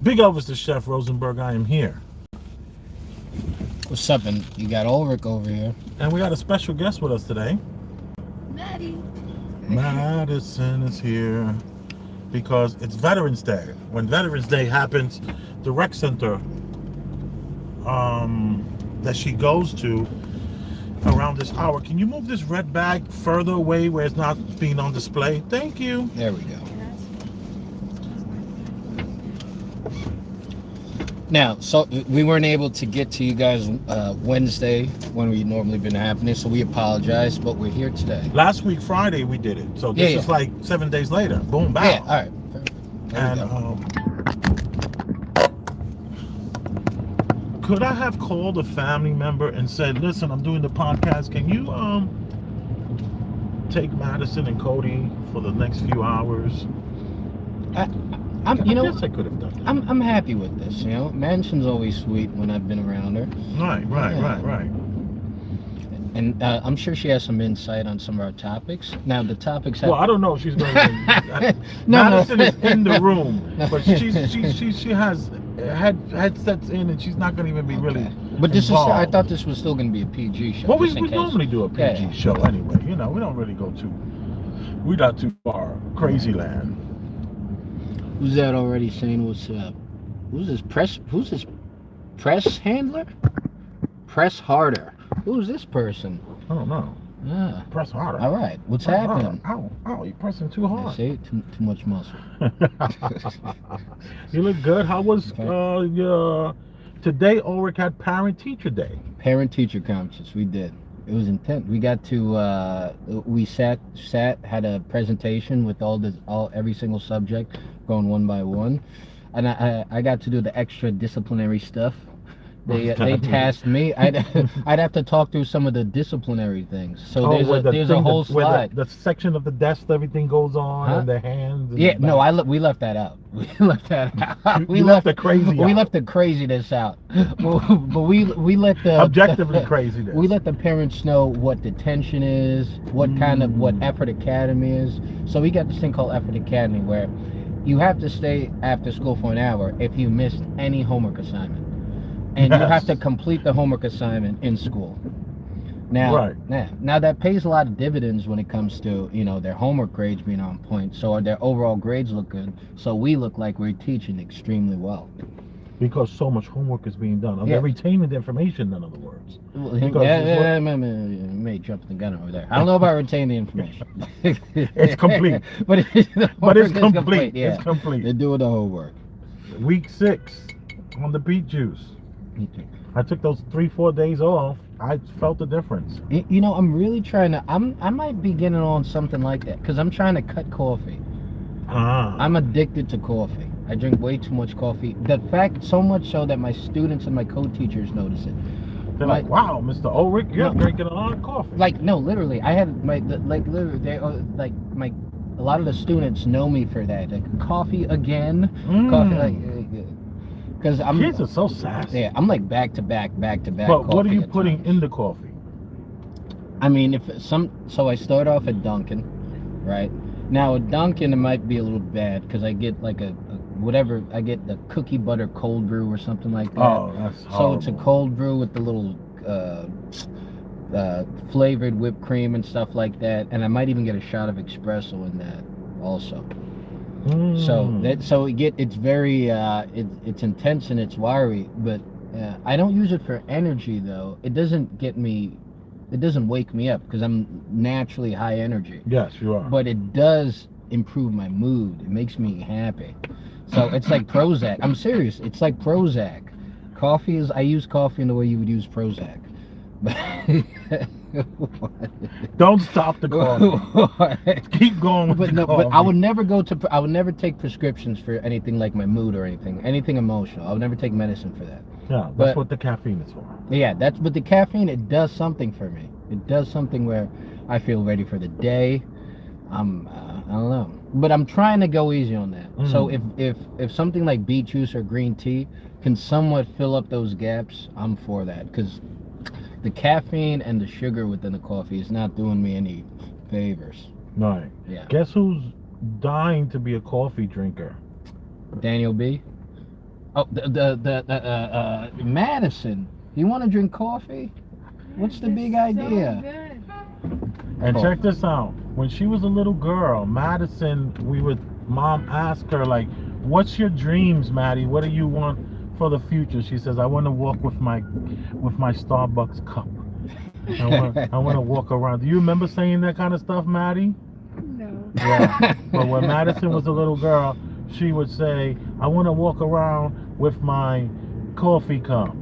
Big Elvis the Chef Rosenberg, I am here. What's up? And you got Ulric over here. And we got a special guest with us today. Maddie. Madison is here because it's Veterans Day. When Veterans Day happens, the rec center that she goes to around this hour. Can you move this red bag further away where it's not being on display? Thank you. There we go. Now, so we weren't able to get to you guys Wednesday when we normally been happening, so we apologize, but we're here today. Last week, Friday, we did it. So this is like 7 days later. Boom, bow. Yeah, all right. And could I have called a family member and said, listen, I'm doing the podcast. Can you take Madison and Cody for the next few hours? I guess I could have done that. I'm happy with this, you know. Madison's always sweet when I've been around her. Right. And I'm sure she has some insight on some of our topics. Now, the topics have... Well, I don't know if she's going to... Madison is in the room, but she has headsets in, and she's not going to even be really But this involved. I thought this was still going to be a PG show. Well, we normally do a PG show anyway. You know, we don't really go we're not too far. Crazy land. Who's that already saying what's up? Who's this press handler? Press harder. Who's this person? I don't know. Ah. Press harder. All right. What's happening? Ow, you're pressing too hard. See, too much muscle. You look good. How was your... Today, Ulric had Parent-Teacher Day. Parent-Teacher Conference. We did. It was intense. We got to we sat had a presentation with every single subject going one by one, and I got to do the extra disciplinary stuff. They tasked me. I'd have to talk through some of the disciplinary things. So there's a whole slide. The section of the desk everything goes on, and the hands. And we left that out. We left that out. We left the crazy. We left the craziness out. But we let the objectively craziness. We let the parents know what detention is, what Effort Academy is. So we got this thing called Effort Academy where you have to stay after school for an hour if you missed any homework assignment. And you have to complete the homework assignment in school. Now that pays a lot of dividends when it comes to, you know, their homework grades being on point. So their overall grades look good. So we look like we're teaching extremely well. Because so much homework is being done. They're retaining the information, in other words. May jump the gun over there. I don't know about retaining the information. It's complete. but it's complete. Yeah. It's complete. They're doing the whole work. Week 6 on the beet juice. I took those 3-4 days off. I felt the difference. You know, I'm really trying to. I might be getting on something like that because I'm trying to cut coffee. I'm addicted to coffee. I drink way too much coffee. The fact, so much so that my students and my co-teachers notice it. They're like, "Wow, Mr. Ulric, you're drinking a lot of coffee." Like, no, literally, I had a lot of the students know me for that. Like, coffee again, coffee because kids are so sassy. Yeah, I'm like back to back. But what are you putting in the coffee? I mean, so I start off at Dunkin', right? Now at Dunkin' it might be a little bad because I get like I get the cookie butter cold brew or something like that. Oh, that's horrible. So it's a cold brew with the little flavored whipped cream and stuff like that, and I might even get a shot of espresso in that also. So it's very it's intense and it's wiry, but I don't use it for energy though. It doesn't wake me up because I'm naturally high energy. Yes, you are. But it does improve my mood. It makes me happy. So it's like Prozac. I'm serious. It's like Prozac. I use coffee in the way you would use Prozac. Don't stop the coffee. Keep going with the coffee. But I would never take prescriptions for anything like my mood or anything emotional. I would never take medicine for that. Yeah, that's what the caffeine is for. Yeah, but the caffeine, it does something for me. It does something where I feel ready for the day. I don't know, but I'm trying to go easy on that. So if something like beet juice or green tea can somewhat fill up those gaps, I'm for that because the caffeine and the sugar within the coffee is not doing me any favors. Right. Yeah. Guess who's dying to be a coffee drinker? Daniel B. Oh, Madison. You want to drink coffee? What's the big idea? So good. And check this out. When she was a little girl, Madison, mom asked her, like, what's your dreams, Maddie? What do you want for the future? She says, I want to walk with my Starbucks cup. I want to walk around. Do you remember saying that kind of stuff, Maddie? No. Yeah. But when Madison was a little girl, she would say, I want to walk around with my coffee cup.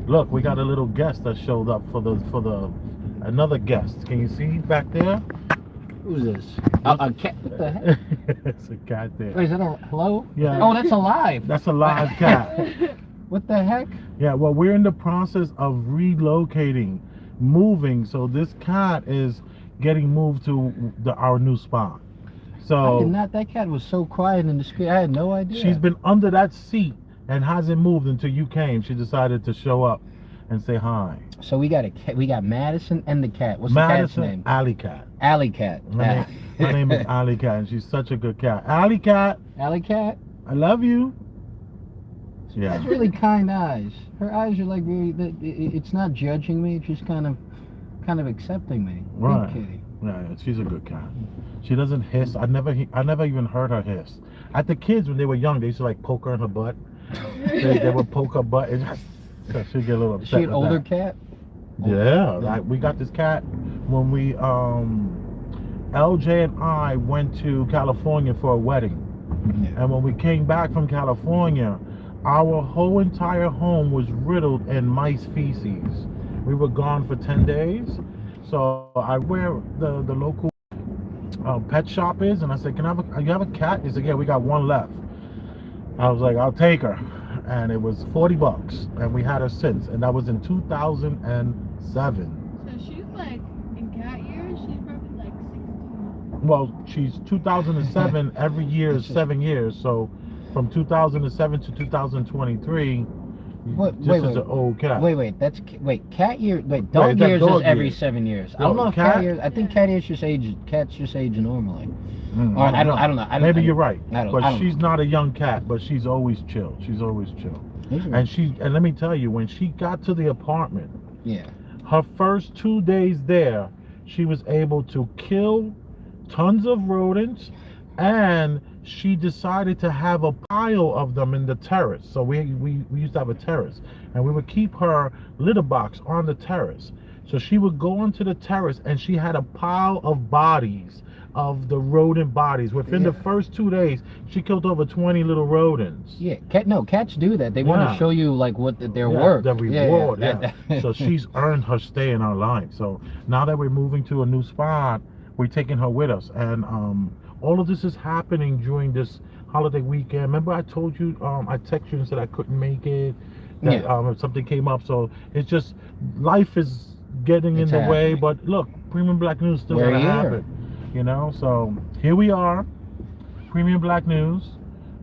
Look, we got a little guest that showed up for another guest. Can you see back there? Who's this? A cat? What the heck? It's a cat there. Wait, is that a hello? Yeah. Oh, that's alive. That's a live cat. What the heck? Yeah, well, we're in the process of relocating, moving. So this cat is getting moved to our new spot. So I did not. That cat was so quiet and discreet. I had no idea. she's been under that seat and hasn't moved until you came. She decided to show up and say hi. So we got a cat. We got Madison and the cat. What's Madison the cat's name? Alley Cat. Alley Cat. My name is Alley Cat, and she's such a good cat. Alley Cat, Alley Cat. I love you. She Yeah. has really kind eyes. Her eyes are like really. It's not judging me. It's just kind of accepting me. Right. Good kitty. Yeah, she's a good cat. She doesn't hiss. I never even heard her hiss. At the kids when they were young, they used to like poke her in her butt. They would poke her butt. And so she'd get a little upset. Is she an with older that. cat? Yeah, like we got this cat when we LJ and I went to California for a wedding. Yeah. And when we came back from California, our whole entire home was riddled in mice feces. We were gone for 10 days. So I where the local pet shop is, and I said, you have a cat? He said, yeah, we got one left. I was like, I'll take her. And it was $40, and we had her since, and that was in 2007. So she's like, in cat years, she's probably like 16. Well, she's 2007. Every year is 7 years, so from 2007 to 2023, this is an old cat. Wait, cat year. Wait, dog years is every 7 years. I don't know if cat years. I think cat years just age. Cats just age normally. Or I don't know. Maybe you're right. But she's not a young cat, but she's always chill. She's always chill. And let me tell you, when she got to the apartment, yeah, her first 2 days there, she was able to kill tons of rodents, and she decided to have a pile of them in the terrace. So we used to have a terrace, and we would keep her litter box on the terrace. So she would go onto the terrace, and she had a pile of bodies, of the rodent bodies. Within the first 2 days, she killed over 20 little rodents. Yeah, cats do that. They want to show you like what their work, the reward. So she's earned her stay in our life. So now that we're moving to a new spot, we're taking her with us, and all of this is happening during this holiday weekend. Remember I told you, I texted you and said I couldn't make it, that something came up. So it's just, life is getting in the way, but look, Premium Black News still gonna happen, you know. So here we are, Premium Black News.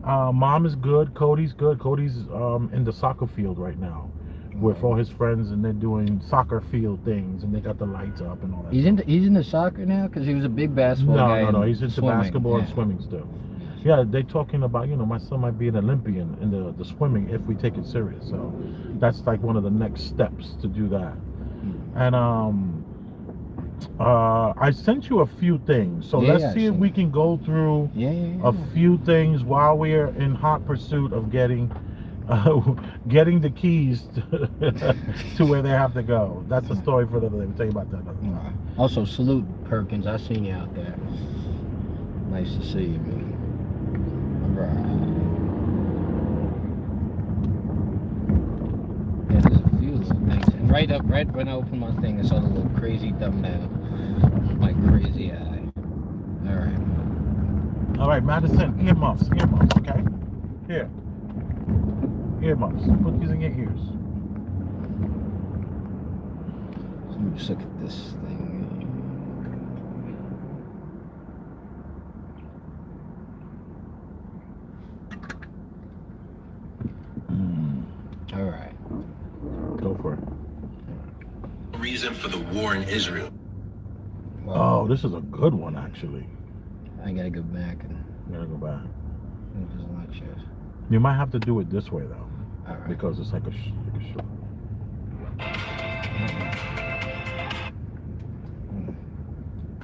Mom is good, Cody's good. Cody's in the soccer field right now with all his friends, and they're doing soccer field things, and they got the lights up and all that. He's into soccer now, because he was a big basketball guy. No, he's into basketball and swimming still. Yeah, they're talking about, my son might be an Olympian in the swimming if we take it serious. So that's like one of the next steps to do that. And I sent you a few things, so let's see if we can go through a few things while we're in hot pursuit of getting the keys to where they have to go. That's a story for another day. We'll tell you about that another time. Also, salute Perkins. I seen you out there. Nice to see you, man. Yeah, there's a few little things. And right when I opened my thing, I saw the little crazy thumbnail. My crazy eye. All right, Madison, earmuffs, okay? Here. Earmuffs. Put these in your ears. Let me just look at this thing. All right. Go for it. Reason for the war in Israel. Oh, this is a good one, actually. I gotta go back and. You gotta go back. Just watch it. You might have to do it this way though, All right. because it's like a short.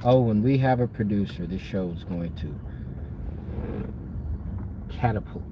Oh, when we have a producer, this show is going to catapult.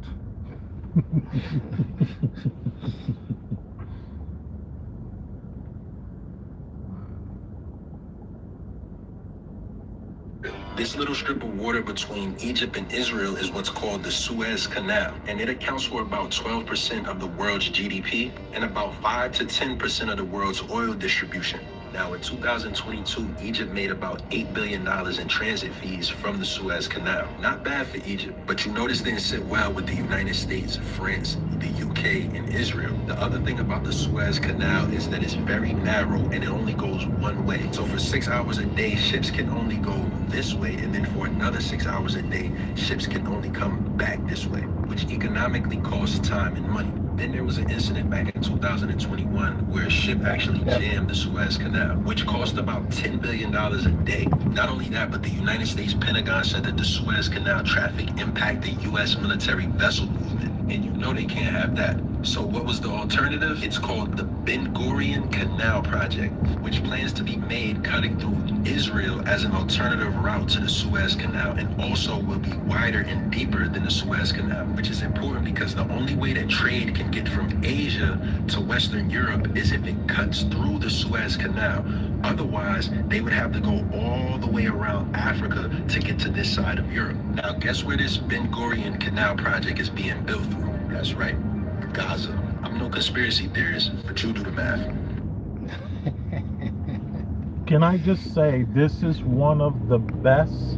This little strip of water between Egypt and Israel is what's called the Suez Canal, and it accounts for about 12% of the world's GDP and about 5 to 10% of the world's oil distribution. Now, in 2022, Egypt made about $8 billion in transit fees from the Suez Canal. Not bad for Egypt, but you notice didn't sit well with the United States, France, the UK, and Israel. The other thing about the Suez Canal is that it's very narrow and it only goes one way. So for 6 hours a day, ships can only go this way, and then for another 6 hours a day, ships can only come back this way, which economically costs time and money. Then there was an incident back in 2021 where a ship actually jammed the Suez Canal, which cost about $10 billion a day. Not only that, but the United States Pentagon said that the Suez Canal traffic impacted U.S. military vessel movement, and you know they can't have that. So what was the alternative? It's called the Ben Gurion Canal Project, which plans to be made cutting through Israel as an alternative route to the Suez Canal, and also will be wider and deeper than the Suez Canal, which is important because the only way that trade can get from Asia to Western Europe is if it cuts through the Suez Canal. Otherwise, they would have to go all the way around Africa to get to this side of Europe. Now, guess where this Ben Gurion Canal Project is being built through? That's right, Gaza. I'm no conspiracy theorist, but you do the math. Can I just say, this is one of the best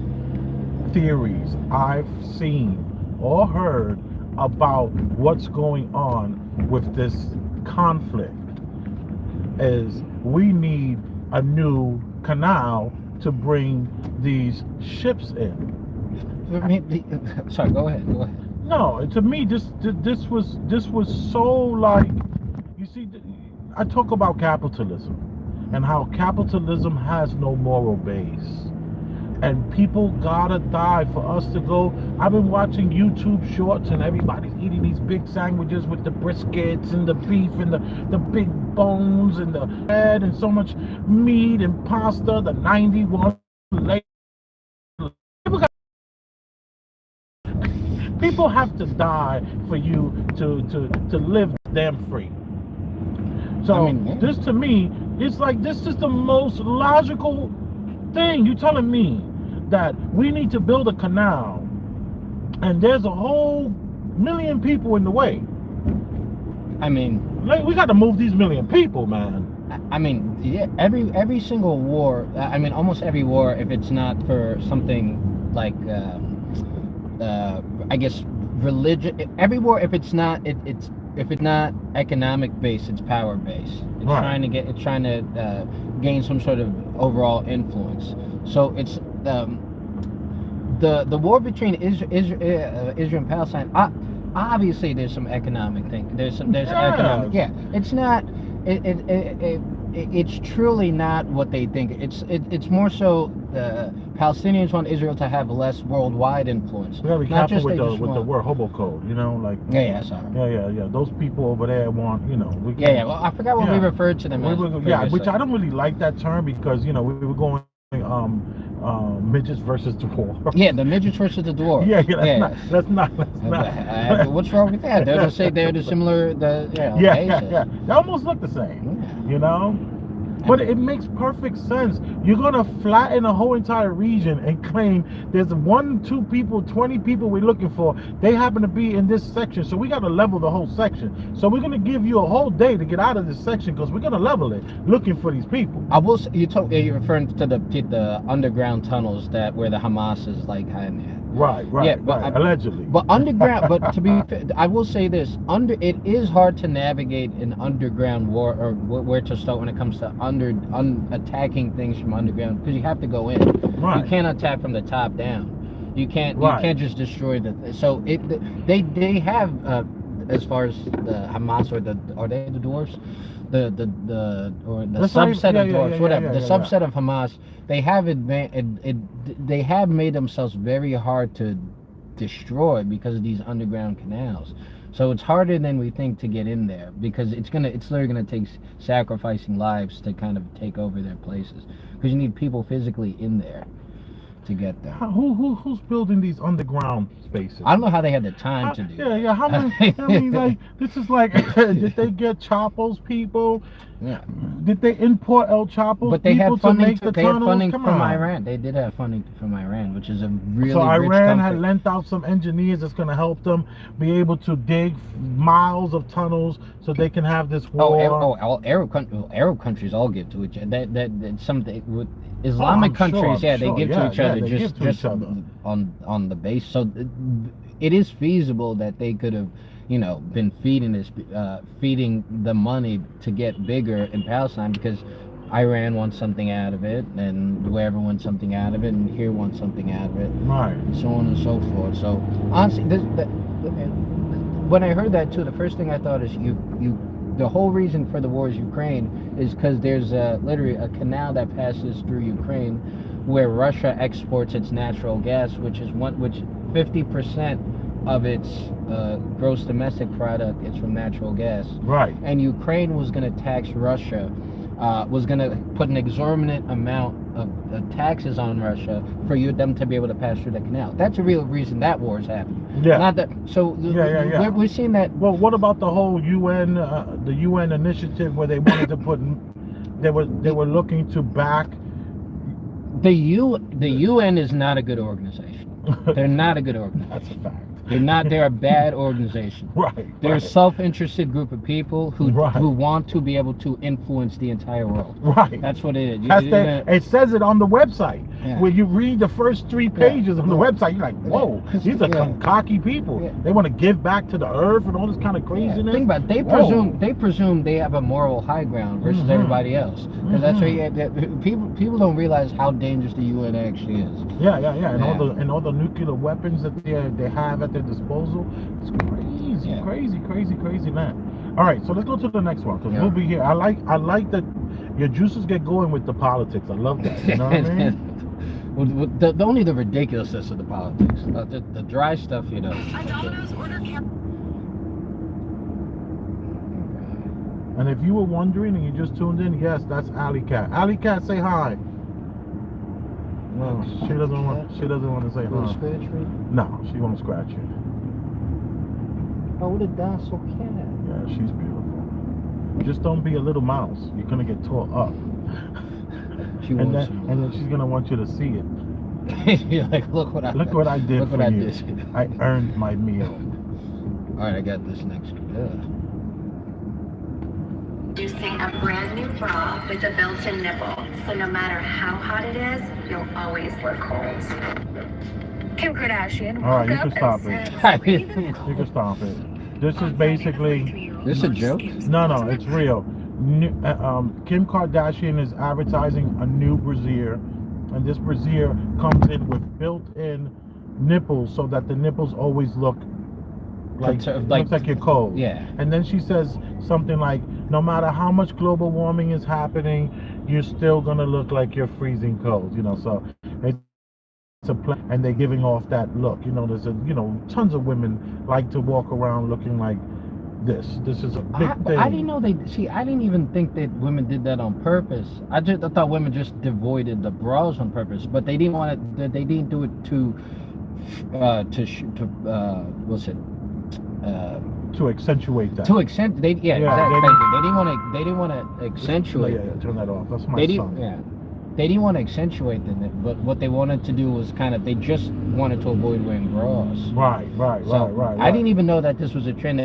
theories I've seen or heard about what's going on with this conflict. Is we need a new canal to bring these ships in. Sorry, go ahead. Go ahead. No, to me, this was so like, you see, I talk about capitalism and how capitalism has no moral base, and people gotta die for us to go. I've been watching YouTube shorts and everybody's eating these big sandwiches with the briskets and the beef and the big bones and the bread and so much meat and pasta. The 91 people have to die for you to live damn free. So I mean, yeah. This to me, it's like, this is the most logical thing. You telling me that we need to build a canal and there's a whole million people in the way. I mean, Like, we got to move these million people, man. I mean, yeah, every single war, I mean, almost every war, if it's not for something like, I guess, religion, every war, if it's not economic based, it's power based. It's Right. trying to gain some sort of overall influence. So it's the war between Israel and Palestine. Obviously, there's some economic thing. There's economic. Yeah, it's not. It's truly not what they think. It's more so the Palestinians want Israel to have less worldwide influence. We gotta be Not careful just with they the just with the want- word hobo code, you know, like Yeah, sorry. yeah. Those people over there want, you know, we Yeah. Well, I forgot what we Yeah. referred to them as. which previously. I don't really like that term, because we were going midgets versus dwarves. Yeah, the midgets versus the dwarves. That's not. What's wrong with that? They're just say they're the similar. Yeah. They almost look the same, you know. But it makes perfect sense. You're gonna flatten a whole entire region and claim there's 1, 2 people, 20 people we're looking for. They happen to be in this section, so we gotta level the whole section. So we're gonna give you a whole day to get out of this section, because we're gonna level it, looking for these people. I will. You're referring to the underground tunnels where the Hamas is like hiding at. Right. Yeah, but Allegedly. But underground. But to be fair, I will say this: it is hard to navigate an underground war, or where to start when it comes to attacking things from underground, because you have to go in. Right. You can't attack from the top down. You can't. Right. You can't just destroy the. So they have as far as the Hamas, are they the dwarves? The subset of dwarves, whatever. The subset of Hamas, they have they have made themselves very hard to destroyed because of these underground canals. So it's harder than we think to get in there, because it's literally gonna take sacrificing lives to kind of take over their places, because you need people physically in there to get there. Who's building these underground spaces? I don't know how they had the time to do Yeah, that. yeah. How many? I mean, like, this is like, did they get Chapo's people? Yeah. Did they import El Chapo's But they people had funding. to make the They had tunnels? funding Come from on. Iran. They did have funding from Iran, which is a really So rich Iran country. had lent out some engineers that's going to help them be able to dig miles of tunnels so they can have this war. All Arab countries all give to each other. That's something with Islamic countries. I'm they sure. give Yeah, to each other they just give to each other. on the base. So it is feasible that they could have, been feeding the money to get bigger in Palestine, because Iran wants something out of it, and whoever wants something out of it, and here wants something out of it, Right. and so on and so forth. So honestly, when I heard that too, the first thing I thought is the whole reason for the war is Ukraine is because there's literally a canal that passes through Ukraine where Russia exports its natural gas, which 50% of its gross domestic product is from natural gas. Right. And Ukraine was going to tax Russia, was going to put an exorbitant amount of taxes on Russia for them to be able to pass through the canal. That's a real reason that war is happening. Yeah. Not that. So Yeah. we're seeing that. Well, what about the whole UN, the UN initiative where they wanted to put, they were looking to back. The UN is not a good organization. They're not a good organization. That's a fact. They're a bad organization. Right. They're a right. self-interested group of people who want to be able to influence the entire world. Right. That's what it is. It says it on the website. Yeah. When you read the first 3 pages on the website, you're like, whoa, these are some cocky people. Yeah. They want to give back to the earth and all this kind of craziness. Think about it. They presume they have a moral high ground versus everybody else. Because that's what people don't realize how dangerous the UN actually is. Yeah. And all the nuclear weapons that they have at their disposal. It's crazy, man. All right, so let's go to the next one, because we'll be here. I like that your juices get going with the politics. I love that. You know what I mean? Only the ridiculousness of the politics. The dry stuff, A Domino's order And if you were wondering and you just tuned in, yes, that's Alley Cat. Alley Cat, say hi. No, she doesn't want to say hi. Scratch me? No, she won't scratch you. Oh, what a docile cat. Yeah, she's beautiful. Just don't be a little mouse. You're gonna get tore up. And then she's gonna want you to see it. You're like, look what I did look for what you. I did. I earned my meal. All right, I got this next. Introducing a brand new bra with a built-in nipple, so no matter how hot it is, you'll always look cold. Kim Kardashian. All right, you can stop it. You can stop it. This is basically. This is a joke? No, it's real. Kim Kardashian is advertising a new brassiere, and this brassiere comes in with built-in nipples, so that the nipples always look looks like you're cold. Yeah. And then she says something like, no matter how much global warming is happening, you're still gonna look like you're freezing cold. So it's a plan, and they're giving off that look. There's tons of women like to walk around looking like this. This is a big thing. I didn't know I didn't even think that women did that on purpose. I thought women just devoided the bras on purpose, but they didn't want it. They didn't do it to accentuate that. Exactly. They didn't want to accentuate. Yeah, turn that off. That's my son. Yeah. They didn't want to accentuate them, but what they wanted to do was they just wanted to avoid wearing bras. Right. I didn't even know that this was a trend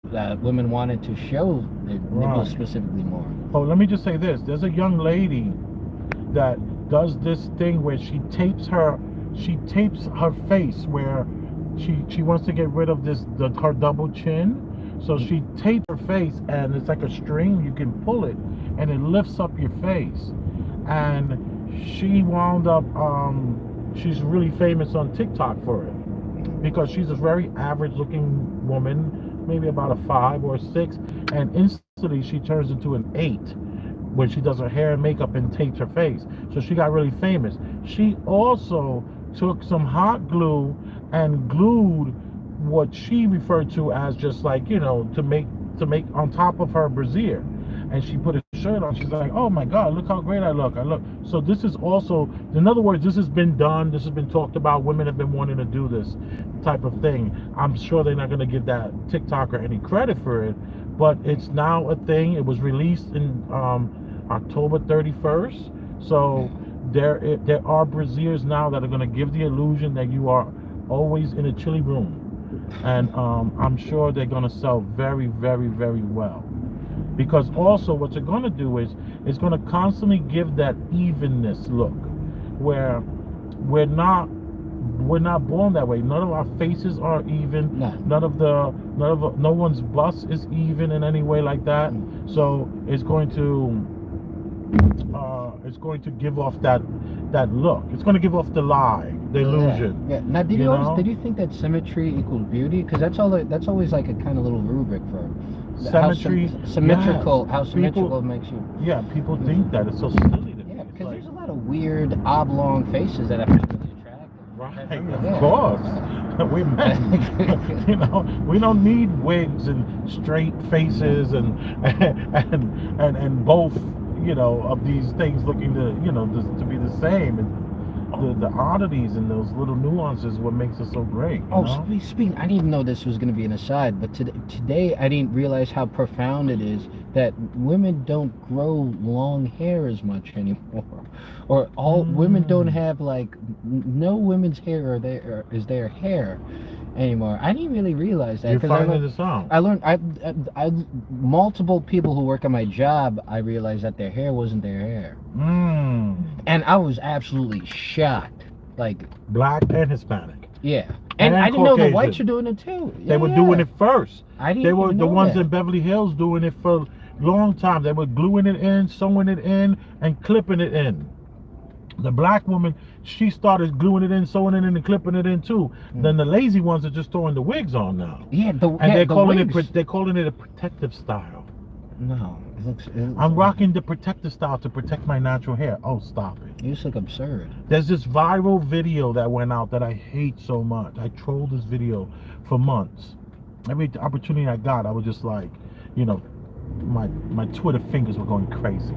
that women wanted to show their nipples specifically more. Oh, let me just say this. There's a young lady that does this thing where she tapes her face where she wants to get rid of her double chin. So she tapes her face, and it's like a string. You can pull it, and it lifts up your face. And she wound up, she's really famous on TikTok for it, because she's a very average looking woman, maybe about a 5 or a 6, and instantly she turns into an 8 when she does her hair and makeup and tapes her face. So she got really famous. She also took some hot glue and glued what she referred to as just like, you know, to make on top of her brassiere. And she put a shirt on. She's like, oh my God, look how great I look. So this is also, in other words, this has been done. This has been talked about. Women have been wanting to do this type of thing. I'm sure they're not going to give that TikToker any credit for it, but it's now a thing. It was released in October 31st. So there are brassieres now that are going to give the illusion that you are always in a chilly room. And I'm sure they're going to sell very, very, very well. Because also what you're going to do is it's going to constantly give that evenness look, where we're not born that way. None of our faces are even. No. No one's bust is even in any way like that. So it's going to give off that look. It's going to give off the lie, the illusion. Yeah. Now, did you think that symmetry equals beauty? Because that's always like a kind of little rubric for symmetry. Symmetrical. Yes. How symmetrical makes you. Yeah, people think that. It's so silly to me. Yeah, because there's a lot of weird oblong faces that are really attractive. Right, Yeah. of course. We're men. You know, we don't need wigs and straight faces and both, you know, of these things looking to, you know, to be the same. And the oddities and those little nuances what makes it so great. Speaking, I didn't even know this was going to be an aside, but today I didn't realize how profound it is that women don't grow long hair as much anymore, or women don't have no women's hair is their hair anymore. I didn't really realize that. You're finding this out. I learned. I multiple people who work on my job. I realized that their hair wasn't their hair, and I was absolutely shocked. Like black and Hispanic. Yeah, and I didn't know the whites were doing it too. They were doing it first. They were the ones that. in Beverly Hills doing it for a long time. They were gluing it in, sewing it in, and clipping it in. The black woman, she started gluing it in, sewing it in, and clipping it in too. Then the lazy ones are just throwing the wigs on now. Yeah, they're calling it a protective style. No, I'm rocking the protective style to protect my natural hair. Oh, stop it. You just look absurd. There's this viral video that went out that I hate so much. I trolled this video for months. Every opportunity I got, I was just like, you know, my Twitter fingers were going crazy.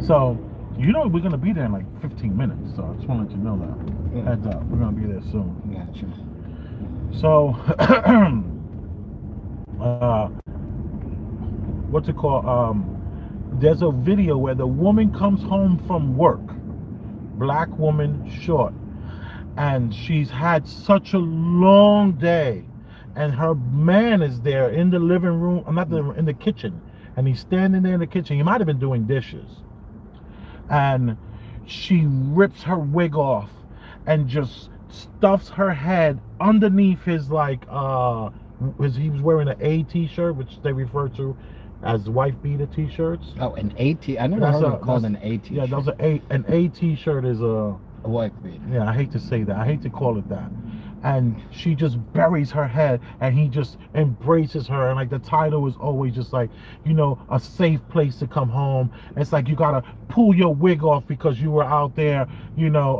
So, you know, we're going to be there in like 15 minutes. So I just want to let you know that. Heads up, we're going to be there soon. Gotcha. So, what's it called? There's a video where the woman comes home from work, black woman, short, and she's had such a long day, and her man is there in the living room, in the kitchen, and he's standing there in the kitchen. He might have been doing dishes, and she rips her wig off and just stuffs her head underneath his he was wearing an A t-shirt, which they refer to as wife beater t-shirts. Oh, an A t. I never heard it called an A t-shirt. Yeah, those are an A t-shirt is a wife beater. Yeah, I hate to say that. I hate to call it that. And she just buries her head, and he just embraces her, and like the title is always just like, you know, a safe place to come home. It's like you gotta pull your wig off because you were out there, you know,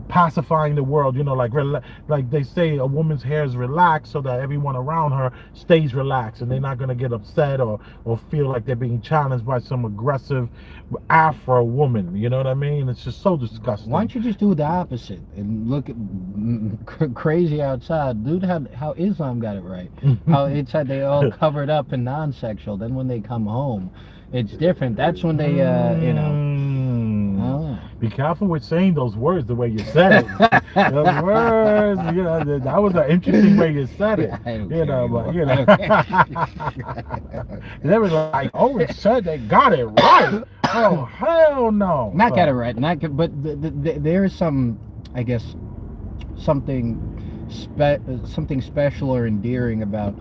pacifying the world, you know, like they say a woman's hair is relaxed so that everyone around her stays relaxed and they're not going to get upset or feel like they're being challenged by some aggressive Afro woman, you know what I mean? It's just so disgusting. Why don't you just do the opposite and look at crazy outside? Dude, how Islam got it right. How inside they all covered up and non-sexual, then when they come home it's different. That's when they you know. Be careful with saying those words the way you said it. Those words, you know, that was an interesting way you said it. You know, but you know, they were like, "Oh, it said they got it right." Oh, hell no! Not got it right, but there is some, I guess, something special or endearing about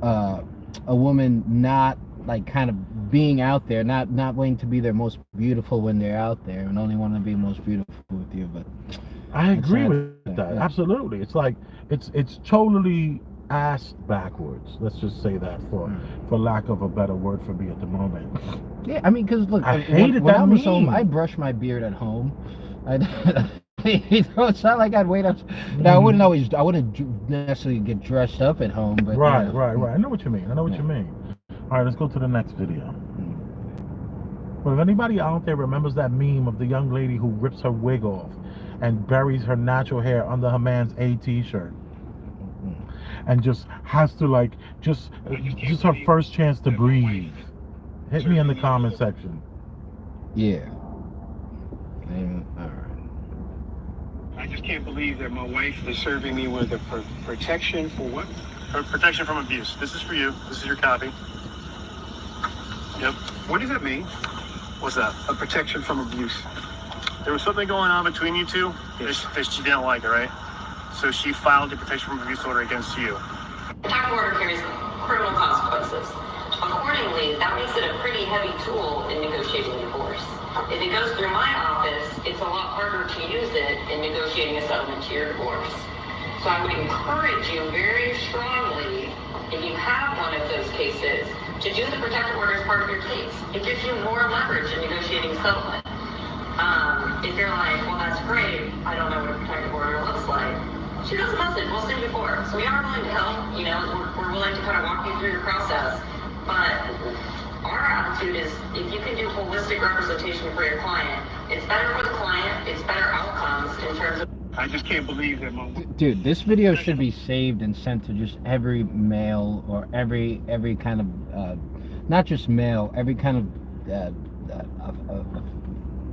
a woman not like kind of being out there, not wanting to be their most beautiful when they're out there and only want to be most beautiful with you. But I agree with that. Yeah. Absolutely. It's like it's totally ass backwards. Let's just say that for lack of a better word for me at the moment. Yeah, I mean, because look, I hated when that I was meme. home, I brush my beard at home. You know, it's not like I'd wait up. Now, I wouldn't necessarily get dressed up at home, but Right, you know. right. I know what you mean. You mean. All right, let's go to the next video. Well, if anybody out there remembers that meme of the young lady who rips her wig off and buries her natural hair under her man's A t-shirt, and just has to like just her first chance to breathe, hit me in the comment section. Yeah. All right. I just can't believe that my wife is serving me with a protection for what? Protection from abuse. This is for you. This is your copy. Yep. What does that mean? What's that? A protection from abuse. There was something going on between you two that she didn't like, all right? So she filed a protection from abuse order against you. Protective order carries criminal consequences. Accordingly, that makes it a pretty heavy tool in negotiating divorce. If it goes through my office, it's a lot harder to use it in negotiating a settlement to your divorce. So I would encourage you very strongly, if you have one of those cases, to do the protective order as part of your case. It gives you more leverage in negotiating settlement. If you're like, well, that's great, I don't know what a protective order looks like, shoot us a message, we'll send you for it. So we are willing to help, you know, we're willing to kind of walk you through your process. But our attitude is, if you can do holistic representation for your client, it's better for the client, it's better outcomes in terms of... I just can't believe that my... Dude, this video should be saved and sent to just every male or every kind of, not just male, every kind of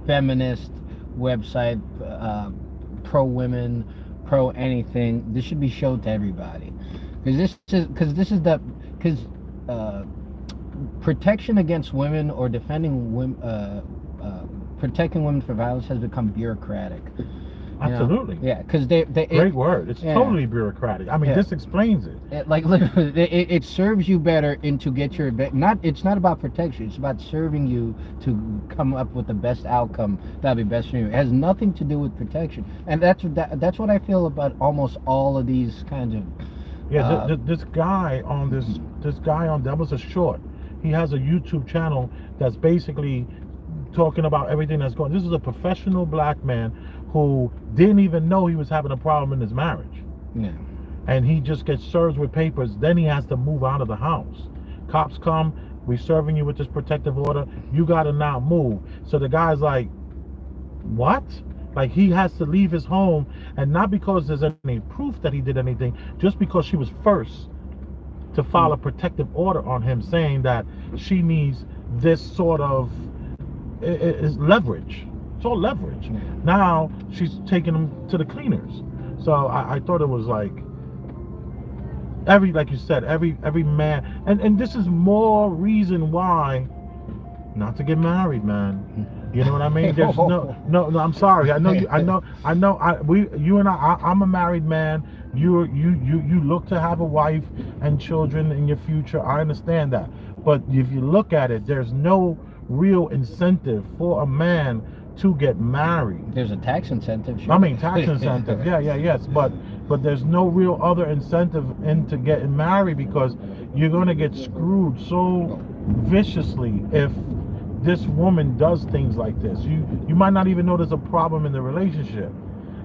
feminist website, pro women, pro anything. This should be showed to everybody, because protection against women or defending women, protecting women from violence has become bureaucratic. Absolutely. Yeah, because great word. It's totally bureaucratic. I mean, this explains it. It serves you better to get your it's not about protection. It's about serving you to come up with the best outcome that'll be best for you. It has nothing to do with protection, and that's what I feel about almost all of these kinds of. Yeah, this guy on that was a short. He has a YouTube channel that's basically talking about everything that's going. This is a professional black man who didn't even know he was having a problem in his marriage. Yeah. And he just gets served with papers. Then he has to move out of the house. Cops come, we're serving you with this protective order. You got to now move. So the guy's like, what? Like, he has to leave his home, and not because there's any proof that he did anything, just because she was first to file a protective order on him, saying that she needs this sort of is leverage. It's all leverage. Now she's taking him to the cleaners. So I thought it was like like you said, every man, and this is more reason why not to get married, man. You know what I mean? There's no. I'm sorry. I know you. You and I. I'm a married man. You look to have a wife and children in your future. I understand that. But if you look at it, there's no real incentive for a man to get married. There's a tax incentive. Sure. I mean, tax incentive. Yes. But there's no real other incentive into getting married, because you're gonna get screwed so viciously if this woman does things like this. You might not even know there's a problem in the relationship,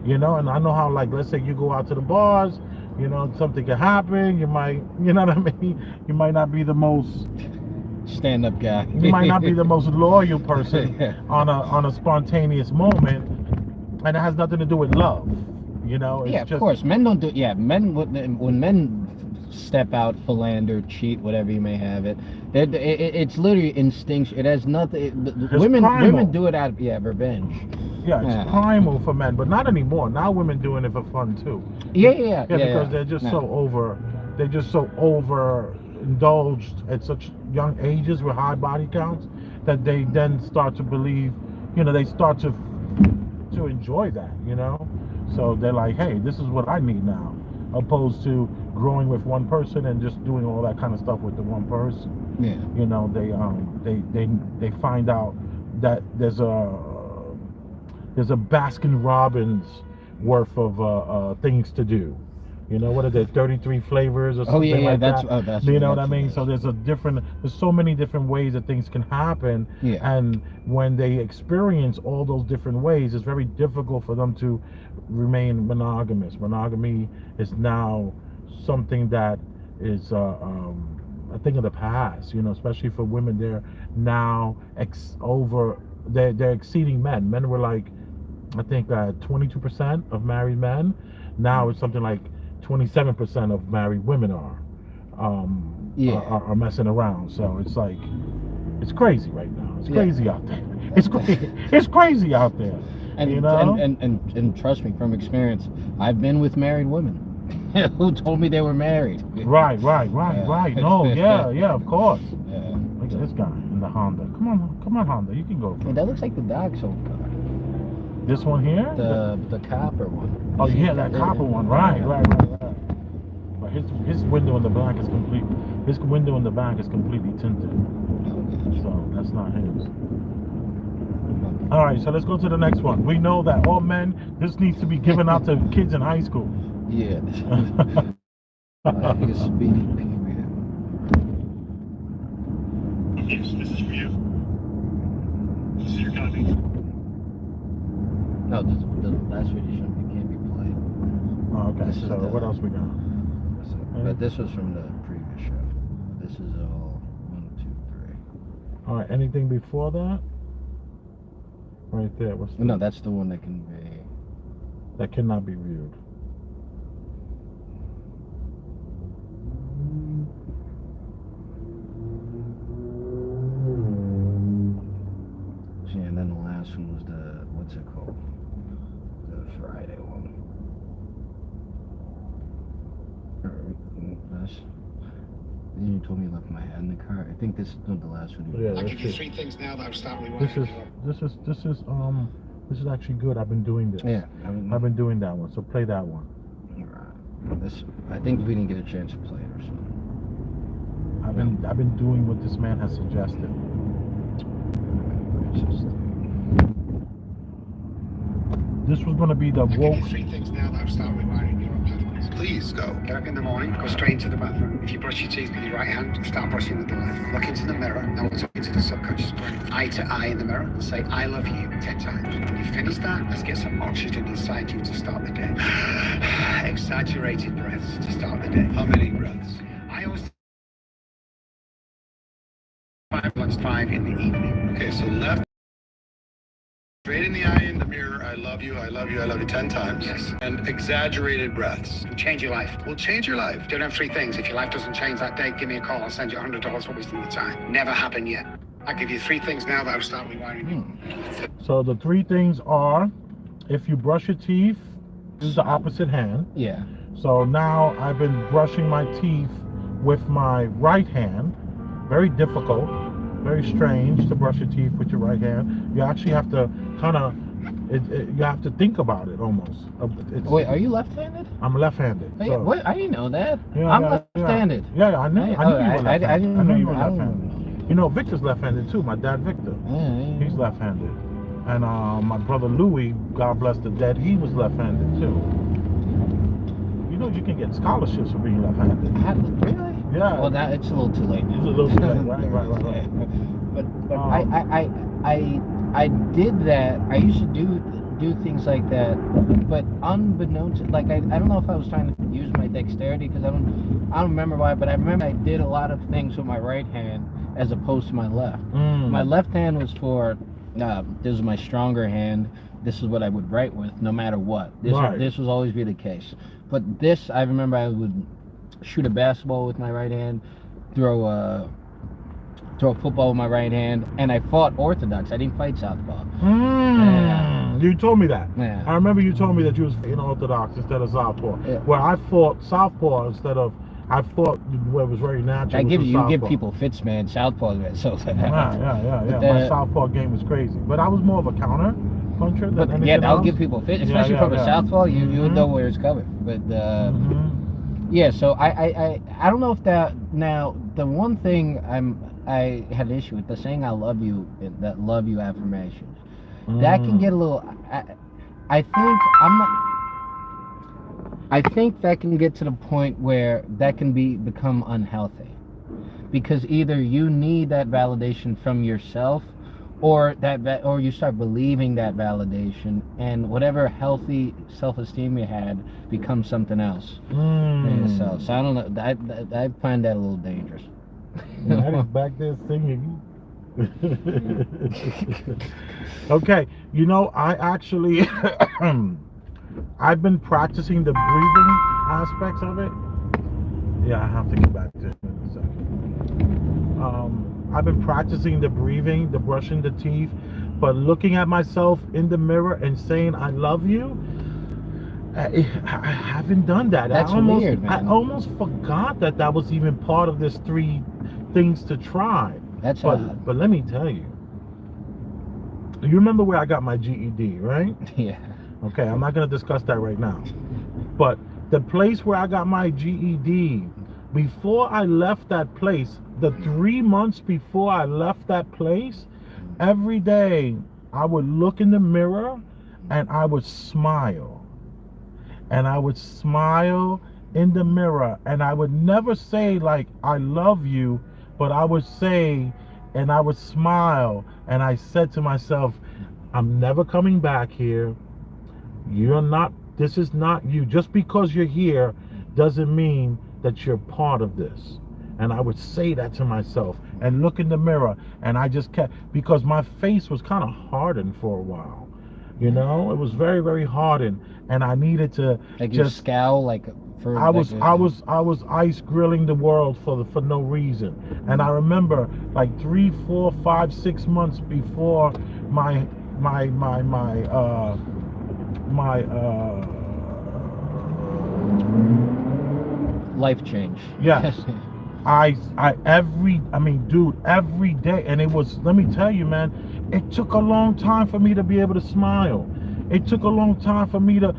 you know. And I know how, like, let's say you go out to the bars, you know, something can happen. You might, you know what I mean, you might not be the most stand-up guy. You might not be the most loyal person on a spontaneous moment, and it has nothing to do with love, you know. It's of course, men don't do. Yeah, men when men step out, philander, cheat, whatever you may have it. It's literally instinct. It has nothing. Women do it out of revenge. Yeah, it's primal for men, but not anymore. Now women doing it for fun too. Yeah, because they're just so overindulged at such young ages with high body counts that they then start to believe, you know, they start to enjoy that, you know. So they're like, hey, this is what I need now, opposed to growing with one person and just doing all that kind of stuff with the one person. Yeah. You know, they find out that there's a Baskin Robbins worth of things to do. You know, what are there, 33 flavors or something Oh yeah, like that's that? that's You know what I that's mean? it So is. there's so many different ways that things can happen. Yeah. And when they experience all those different ways, it's very difficult for them to remain monogamous. Monogamy is now something that is a thing of the past. You know, especially for women, they're now they're exceeding men. Men were like, I think 22% of married men. Now it's something like 27% of married women Yeah. are messing around. So it's like, it's crazy right now. It's Yeah. crazy out there. It's crazy out there. And, you know? and trust me, from experience, I've been with married women who told me they were married. Right. Yeah. No, yeah, of course. Yeah. Look at this guy in the Honda. Come on, Honda. You can go. Hey, that looks like the dog's old car. This one here? The copper one. Oh yeah, that copper one. Right. But his window in the back is completely tinted. So that's not his. All right, so let's go to the next one. We know that all men, this needs to be given out to kids in high school. Yeah. I think it's speedy period. Yes, this is for you. This is your copy. No, the last video can't be played. Oh, okay, This is so the- what else we got? But this was from the previous show. This is all 1, 2, 3. All right, anything before that? Right there. What's No, that's the one that can be. that cannot be viewed? Yeah, and then the last one was the, what's it called? The Friday one. Then you told me you left my hat in the car. I think this is the last one. Yeah, I'll that's give you it. 3 things now that will start This rewinding. is actually good. I've been doing this. Yeah, I mean, I've been doing that one. So play that one. alright. This, I think we didn't get a chance to play it or something. I've been doing what this man has suggested. This was going to be the I'll give woke. you 3 things now that will start rewinding neural pathways. Please go. Get up in the morning, go straight into the bathroom. If you brush your teeth with your right hand, start brushing with the left. Look into the mirror. Now we're talking to the subconscious brain. Eye to eye in the mirror and say, I love you 10 times. When you finish that, let's get some oxygen inside you to start the day. Exaggerated breaths to start the day. How many breaths? I always 5 plus 5 in the evening. Okay, so left. Straight in the eye in the mirror, I love you, I love you, I love you 10 times. Yes. And exaggerated breaths. Will change your life. Will change your life. Do them 3 things. If your life doesn't change that day, give me a call. I'll send you $100 for wasting your time. Never happened yet. I'll give you 3 things now that will start rewinding. So the 3 things are, if you brush your teeth, this is the opposite hand. Yeah. So now I've been brushing my teeth with my right hand. Very difficult, very strange to brush your teeth with your right hand. You actually have to kind of, you have to think about it almost. Wait, are you left-handed? I'm left-handed. Oh, so- yeah. Wait, I didn't know that. Yeah, I'm yeah, left-handed. Yeah, I knew you were left-handed. I didn't I knew you know- were I don't left-handed. You know, Victor's left-handed too. My dad, Victor. Yeah. He's left-handed. And my brother Louis, God bless the dead, he was left-handed too. You know, you can get scholarships for being left-handed. Really? Yeah. Well, that it's a little too late now. It's a little too late, right. But I did that. I used to do things like that, but unbeknownst, like I don't know if I was trying to use my dexterity because I don't remember why, but I remember I did a lot of things with my right hand as opposed to my left. My left hand was for this is my stronger hand. This is what I would write with no matter what. This was always be the case. But this, I remember I would shoot a basketball with my right hand, throw a football with my right hand, and I fought orthodox. I didn't fight southpaw. Yeah. You told me that. Yeah. I remember you told me that you was in orthodox instead of southpaw. Yeah. Where I fought southpaw instead of, I fought where it was very natural. You give people fits, man. Southpaw, man. So Yeah. My southpaw game was crazy, but I was more of a counter puncher than anything else. I'll give people fits, especially from a southpaw. You would know where it's coming. But yeah, so I don't know if that now the one thing I had an issue with the saying I love you, that love you affirmations. That can get a little. I think I'm not. I think that can get to the point where that can become unhealthy, because either you need that validation from yourself, or or you start believing that validation, and whatever healthy self-esteem you had becomes something else. So I don't know. I find that a little dangerous. Maddie's back there singing. Okay, you know, I actually I've been practicing the breathing aspects of it. Yeah, I have to get back to it in a second. I've been practicing the breathing, the brushing the teeth, but looking at myself in the mirror and saying I love you, I haven't done that. That's weird, man. I almost forgot that was even part of this 3 things to try. That's odd. But let me tell you. You remember where I got my GED, right? Yeah. Okay, I'm not going to discuss that right now. But the place where I got my GED, before I left that place, the 3 months before I left that place, every day I would look in the mirror and I would smile. And I would smile in the mirror, and I would never say like I love you, but I would say, and I would smile, and I said to myself, I'm never coming back here. You're not, this is not you. Just because you're here doesn't mean that you're part of this. And I would say that to myself and look in the mirror, and I just kept, because my face was kind of hardened for a while. You know, it was very, very hardened, and I needed to like just scowl, like for. I was ice grilling the world for no reason. And I remember like 3, 4, 5, 6 months before my life change. Yes. Dude, every day. And it was, let me tell you, man, it took a long time for me to be able to smile. It took a long time for me to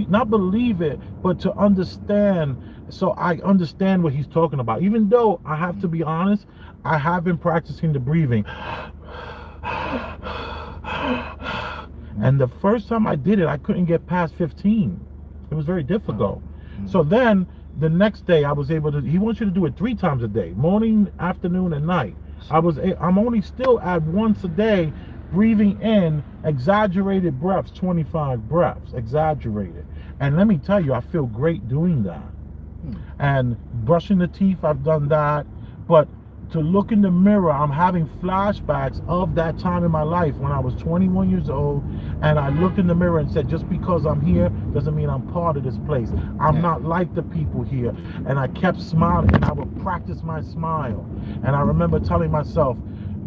not believe it, but to understand. So I understand what he's talking about. Even though I have to be honest, I have been practicing the breathing. And the first time I did it, I couldn't get past 15. It was very difficult. So then the next day I was able to, he wants you to do it 3 times a day, morning, afternoon, and night. I'm only still at once a day, breathing in exaggerated breaths, 25 breaths, exaggerated. And let me tell you, I feel great doing that. And brushing the teeth, I've done that. But to look in the mirror, I'm having flashbacks of that time in my life when I was 21 years old, and I looked in the mirror and said, just because I'm here doesn't mean I'm part of this place. I'm not like the people here. And I kept smiling, and I would practice my smile. And I remember telling myself,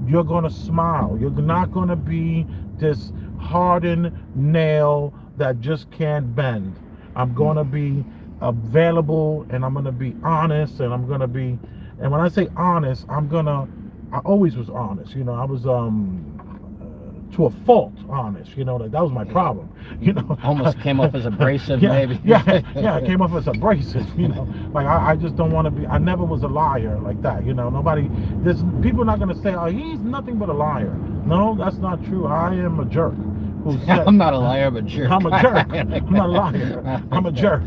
you're going to smile. You're not going to be this hardened nail that just can't bend. I'm going to be available, and I'm going to be honest, and I'm going to be, and when I say honest, I always was honest. You know, I was to a fault honest. You know, that was my problem. You know, almost came off as abrasive, maybe. Yeah, it came off as abrasive. You know, like I just don't want to be. I never was a liar like that. You know, there's people not gonna say, oh, he's nothing but a liar. No, that's not true. I am a jerk. I'm not a liar, I'm a jerk. I'm a jerk. I'm not a liar. I'm a jerk.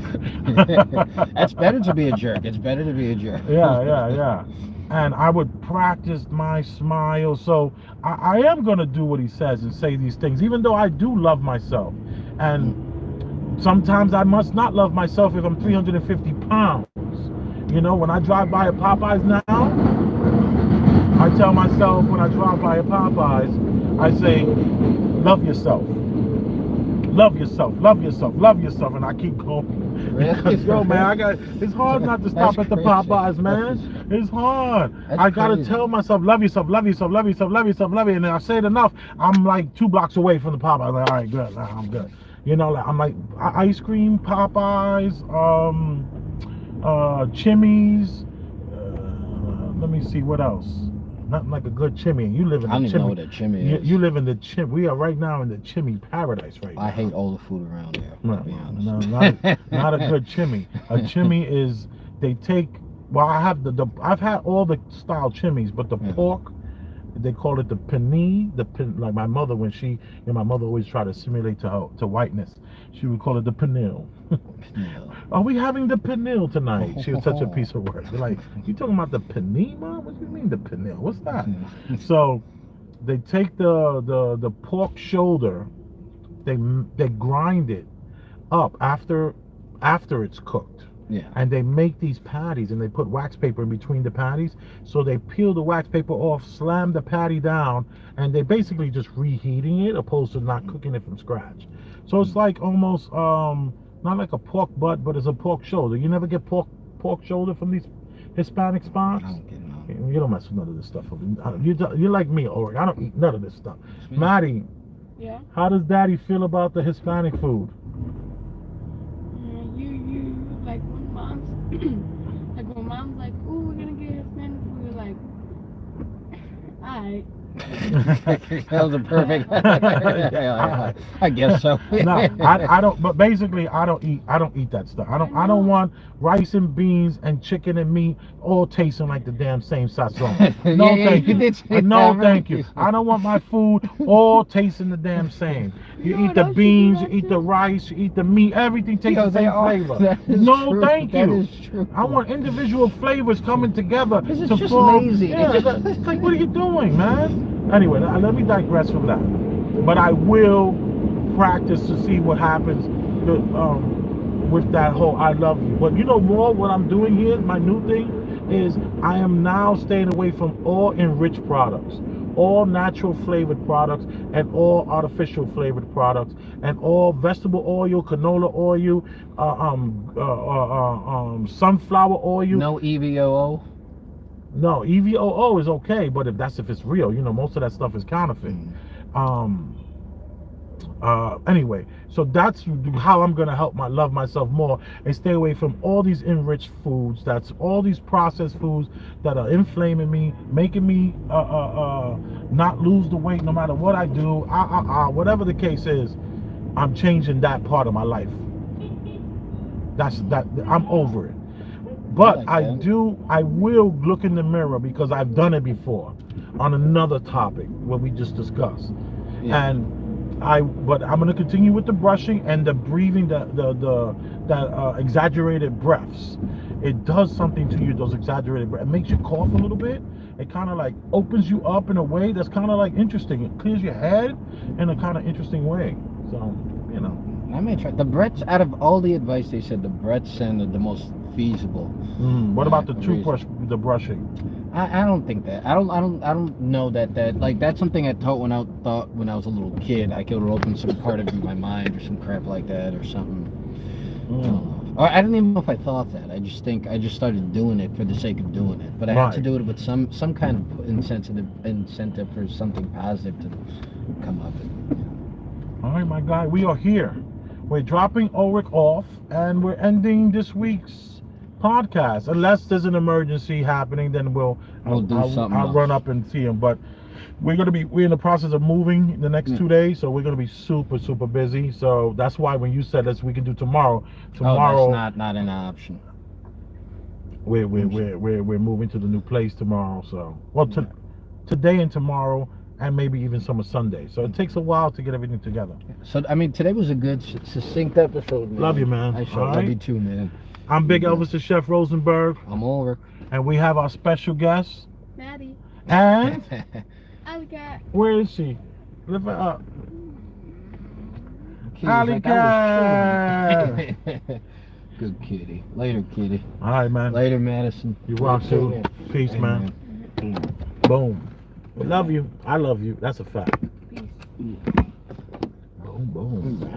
It's better to be a jerk. It's better to be a jerk. Yeah. And I would practice my smile. So I am going to do what he says and say these things, even though I do love myself. And sometimes I must not love myself if I'm 350 pounds. You know, when I drive by a Popeyes now, I tell myself when I drive by a Popeyes, I say, love yourself. Love yourself, love yourself, love yourself, and I keep going. Really? Yo, man, it's hard not to stop at the Popeyes, man. It's hard. I gotta tell myself, love yourself, love yourself, love yourself, love yourself, love you. And then I say it enough, I'm like 2 blocks away from the Popeyes. I'm like, all right, good, I'm good. You know, like I'm like ice cream, Popeyes, Chimmy's. Let me see what else. Nothing like a good chimney. You live in the chimney. I don't even know what a chimney is. You live in the chimney. We are right now in the chimney paradise right now. I hate all the food around here. No, not a good chimney. A chimney is, they take, well, I've had all the style chimneys, but the pork, they call it the penny, like my mother, when my mother always tried to simulate to whiteness. She would call it the panil. No. Are we having the panil tonight? She was such a piece of work. They're like, you talking about the panil, Mom? What do you mean the panil? What's that? So they take the pork shoulder, they grind it up after it's cooked. Yeah. And they make these patties, and they put wax paper in between the patties. So they peel the wax paper off, slam the patty down, and they basically just reheating it, opposed to not cooking it from scratch. So it's like almost not like a pork butt, but it's a pork shoulder. You never get pork shoulder from these Hispanic spots? I don't get no. You don't mess with none of this stuff. You're like me, Ulric. I don't eat none of this stuff. Maddie, Yeah. how does Daddy feel about the Hispanic food? You like when mom's like, "Ooh, we're gonna get Hispanic food." You're like, "Alright." That was a perfect. Yeah, I guess so. No, I don't. But basically, I don't eat that stuff. I don't want rice and beans and chicken and meat all tasting like the damn same sazon. No, Yeah, thank you you. did say No, that, thank right? you. I don't want my food all tasting the damn same. You No, eat the don't you beans, do you that eat the too? rice, you eat the meat. Everything tastes Yo, the they same are. flavor. That is No, true. thank That you. is true. I want individual flavors coming together. This is to just form, lazy. Yeah, It's just- it's like, what are you doing, man? Anyway, let me digress from that. But I will practice to see what happens with that whole I love you. But you know more what I'm doing here, my new thing is I am now staying away from all enriched products, all natural flavored products, and all artificial flavored products, and all vegetable oil, canola oil, sunflower oil. No EVOO. No, EVOO is okay, but if it's real, most of that stuff is counterfeit. Anyway, so that's how I'm gonna help love myself more and stay away from all these enriched foods. That's all these processed foods that are inflaming me, making me not lose the weight no matter what I do. Whatever the case is, I'm changing that part of my life. I'm over it. But I will look in the mirror because I've done it before on another topic what we just discussed. Yeah. And but I'm going to continue with the brushing and the breathing, the exaggerated breaths. It does something to you, those exaggerated breaths. It makes you cough a little bit. It kind of like opens you up in a way that's kind of like interesting. It clears your head in a kind of interesting way. So, I may try. The breaths, out of all the advice they said, the breaths sounded the most feasible. What about the reason. toothbrush, the brushing? I don't think that. I don't know that like that's something I thought when I was a little kid. I could open some part of my mind or some crap like that or something. Or I don't even know if I thought that. I just started doing it for the sake of doing it. But I had to do it with some kind of incentive for something positive to come up. All right, my guy, we are here. We're dropping Ulric off, and we're ending this week's podcast. Unless there's an emergency happening, then I'll run up and see him. But we're in the process of moving the next 2 days, so we're gonna be super busy. So that's why when you said we can do tomorrow, that's not an option. We're moving to the new place tomorrow. So today and tomorrow. And maybe even some of Sunday. So it takes a while to get everything together. So, today was a good, succinct episode, man. Love you, man. I sure love you too, man. I'm Big Elvis, the Chef Rosenberg. I'm Ulric. And we have our special guest. Maddie. And Alley Cat. where is she? Lift her up. Alley Like, Cat. Good kitty. Later, kitty. All right, man. Later, Madison. You rock too. Peace, Hey, man. Boom. We love you. I love you. That's a fact. Peace. Boom, boom.